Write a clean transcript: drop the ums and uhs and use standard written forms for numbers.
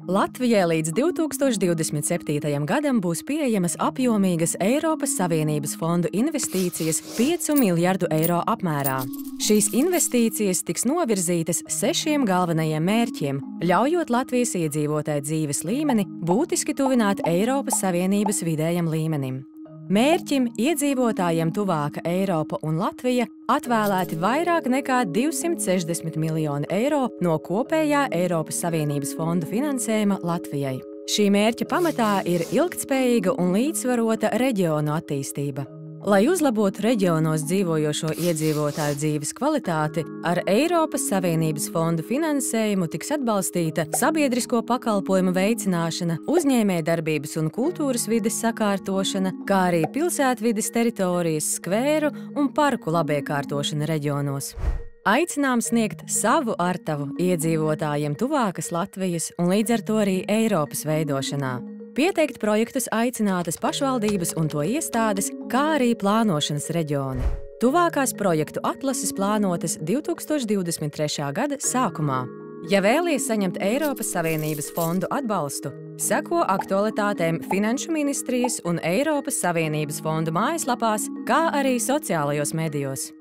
Latvijai līdz 2027. gadam būs pieejamas apjomīgas Eiropas Savienības fondu investīcijas 5 miljardu eiro apmērā. Šīs investīcijas tiks novirzītas 6 galvenajiem mērķiem, ļaujot Latvijas iedzīvotāju dzīves līmeni būtiski tuvināt Eiropas Savienības vidējam līmenim. Mērķim iedzīvotājiem tuvāka Eiropa un Latvija atvēlēti vairāk nekā 260 miljoni eiro no kopējā Eiropas Savienības fondu finansējuma Latvijai. Šī mērķa pamatā ir ilgtspējīga un līdzsvarota reģionu attīstība. Lai uzlabotu reģionos dzīvojošo iedzīvotāju dzīves kvalitāti, ar Eiropas Savienības fondu finansējumu tiks atbalstīta sabiedrisko pakalpojumu veicināšana, uzņēmējdarbības un kultūras vides sakārtošana, kā arī pilsētvides teritorijas, skvēru un parku labiekārtošana reģionos. Aicinām sniegt savu artavu iedzīvotājiem tuvākas Latvijas un līdz ar to arī Eiropas veidošanā. Pieteikt projektus aicinātas pašvaldības un to iestādes, kā arī plānošanas reģioni. Tuvākās projektu atlases plānotas 2023. gada sākumā. Ja vēlies saņemt Eiropas Savienības fondu atbalstu, seko aktualitātēm Finanšu ministrijas un Eiropas Savienības fondu mājaslapās, kā arī sociālajos medijos.